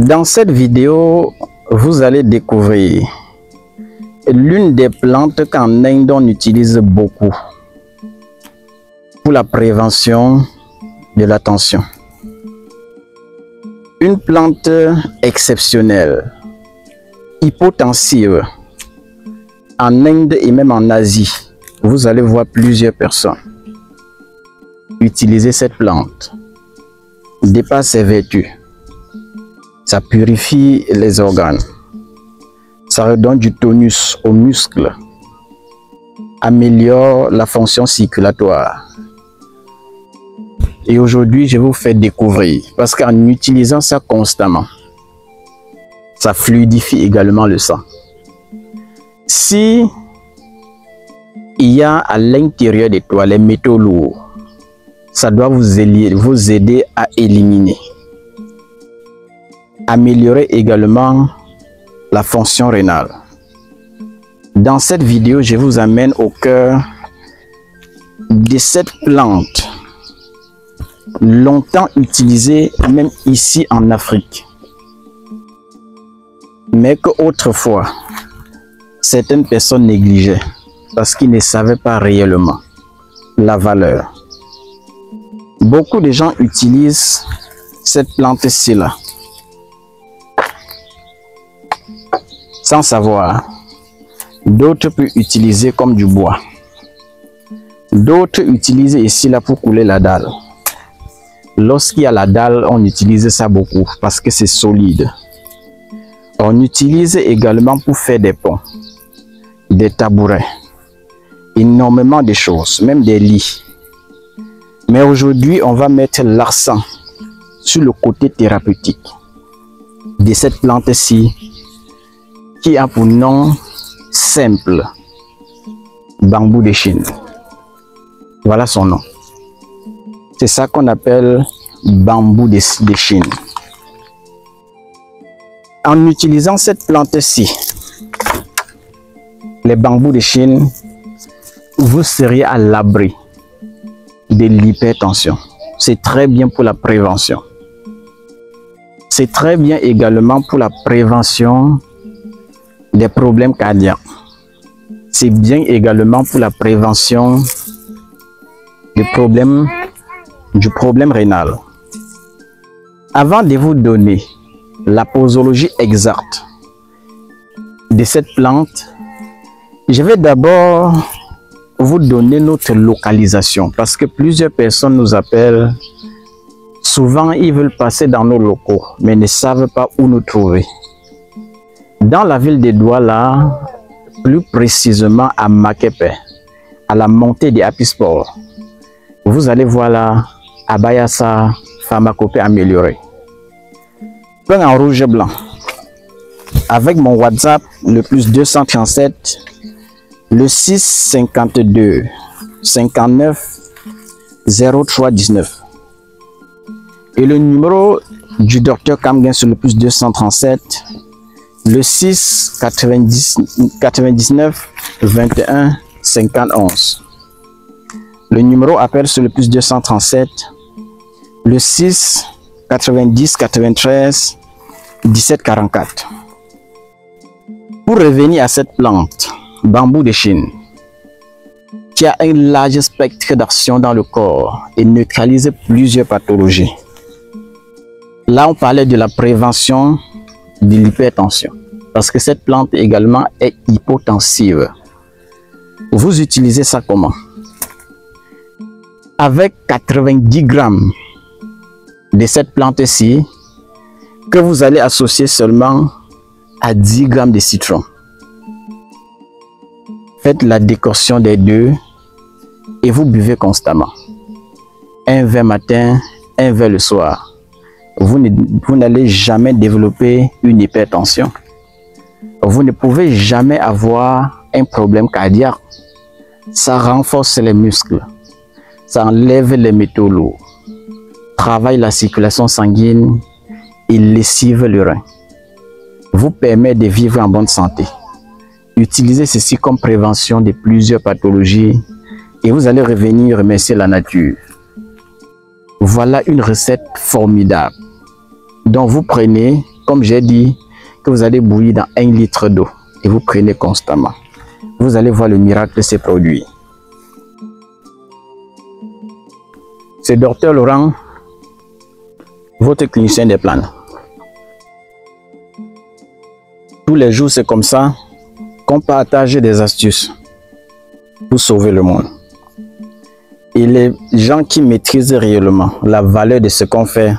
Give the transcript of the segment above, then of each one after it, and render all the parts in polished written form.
Dans cette vidéo, vous allez découvrir l'une des plantes qu'en Inde on utilise beaucoup pour la prévention de la tension. Une plante exceptionnelle, hypotensive. En Inde et même en Asie, vous allez voir plusieurs personnes utiliser cette plante. De par ses vertus, ça purifie les organes, ça redonne du tonus aux muscles, améliore la fonction circulatoire. Et aujourd'hui, je vais vous faire découvrir, parce qu'en utilisant ça constamment, ça fluidifie également le sang. Si il y a à l'intérieur de toi les métaux lourds, ça doit vous aider à éliminer. Améliorer également la fonction rénale. Dans cette vidéo, je vous amène au cœur de cette plante, longtemps utilisée même ici en Afrique, mais qu'autrefois, certaines personnes négligeaient parce qu'ils ne savaient pas réellement la valeur. Beaucoup de gens utilisent cette plante-ci là sans savoir. D'autres peuvent utiliser comme du bois. D'autres utilisent ici là pour couler la dalle. Lorsqu'il y a la dalle, on utilise ça beaucoup parce que c'est solide. On utilise également pour faire des ponts, des tabourets, énormément de choses, même des lits. Mais aujourd'hui, on va mettre l'accent sur le côté thérapeutique de cette plante-ci qui a pour nom simple bambou de Chine. Voilà son nom. C'est ça qu'on appelle bambou de Chine. En utilisant cette plante-ci, les bambous de Chine, vous seriez à l'abri de l'hypertension. C'est très bien pour la prévention. C'est très bien également pour la prévention des problèmes cardiaques. C'est bien également pour la prévention du problème rénal. Avant de vous donner la posologie exacte de cette plante, je vais d'abord vous donner notre localisation, parce que plusieurs personnes nous appellent. Souvent, ils veulent passer dans nos locaux, mais ne savent pas où nous trouver. Dans la ville de Douala, plus précisément à Makepe, à la montée des Happy Sport, vous allez voir là, à Bayassa, pharmacopée améliorée. Peint en rouge et blanc. Avec mon WhatsApp, le plus 237, le 652 59 03 19. Et le numéro du docteur Kamgen sur le plus 237, le 6 99 21 51. Le numéro appel sur le plus 237, le 6 90 93 17 44. Pour revenir à cette plante, bambou de Chine, qui a un large spectre d'action dans le corps et neutralise plusieurs pathologies. Là, on parlait de la prévention de l'hypertension, parce que cette plante également est hypotensive. Vous utilisez ça comment? Avec 90 grammes de cette plante-ci, que vous allez associer seulement à 10 grammes de citron. Faites la décoction des deux et vous buvez constamment. Un verre matin, un verre le soir. Vous n'allez jamais développer une hypertension. Vous ne pouvez jamais avoir un problème cardiaque. Ça renforce les muscles. Ça enlève les métaux lourds. Travaille la circulation sanguine et lessive le rein. Vous permet de vivre en bonne santé. Utilisez ceci comme prévention de plusieurs pathologies et vous allez revenir remercier la nature. Voilà une recette formidable. Donc vous prenez comme j'ai dit, que vous allez bouillir dans 1 litre d'eau et vous prenez constamment. Vous allez voir le miracle de ces produits. C'est Dr Laurent, votre clinicien des plantes. Tous les jours, c'est comme ça qu'on partage des astuces pour sauver le monde. Et les gens qui maîtrisent réellement la valeur de ce qu'on fait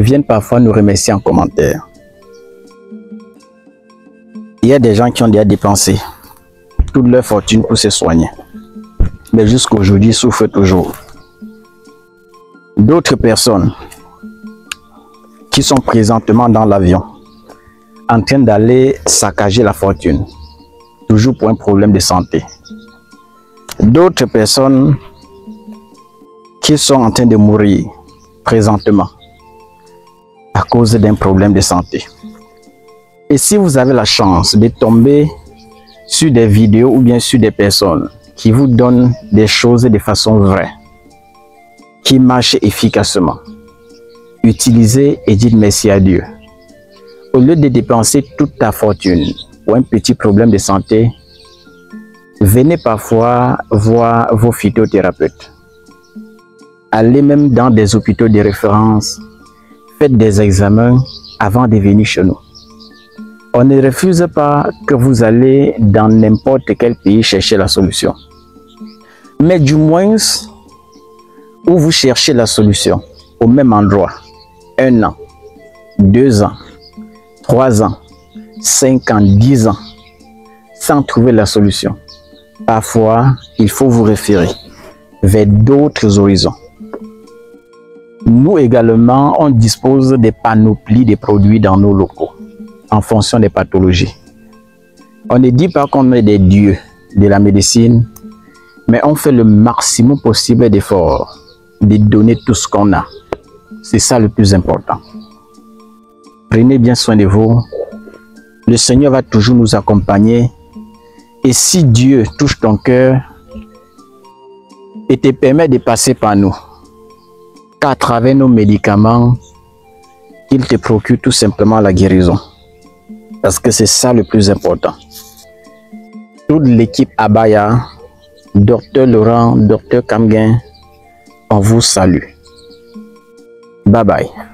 viennent parfois nous remercier en commentaire. Il y a des gens qui ont déjà dépensé toute leur fortune pour se soigner, mais jusqu'à aujourd'hui souffrent toujours. D'autres personnes qui sont présentement dans l'avion en train d'aller saccager la fortune, toujours pour un problème de santé. D'autres personnes qui sont en train de mourir présentement à cause d'un problème de santé. Et si vous avez la chance de tomber sur des vidéos ou bien sur des personnes qui vous donnent des choses de façon vraie, qui marchent efficacement, utilisez et dites merci à Dieu. Au lieu de dépenser toute ta fortune pour un petit problème de santé, venez parfois voir vos phytothérapeutes. Allez même dans des hôpitaux de référence, faites des examens avant de venir chez nous. On ne refuse pas que vous allez dans n'importe quel pays chercher la solution. Mais du moins, où vous cherchez la solution, au même endroit, 1 an, 2 ans, 3 ans, 5 ans, 10 ans, sans trouver la solution. Parfois, il faut vous référer vers d'autres horizons. Nous également, on dispose des panoplies de produits dans nos locaux, en fonction des pathologies. On ne dit pas qu'on est des dieux de la médecine, mais on fait le maximum possible d'efforts, de donner tout ce qu'on a. C'est ça le plus important. Prenez bien soin de vous. Le Seigneur va toujours nous accompagner. Et si Dieu touche ton cœur et te permet de passer par nous, qu'à travers nos médicaments, il te procure tout simplement la guérison. Parce que c'est ça le plus important. Toute l'équipe Abaya, Dr Laurent, Dr Kamgen, on vous salue. Bye bye.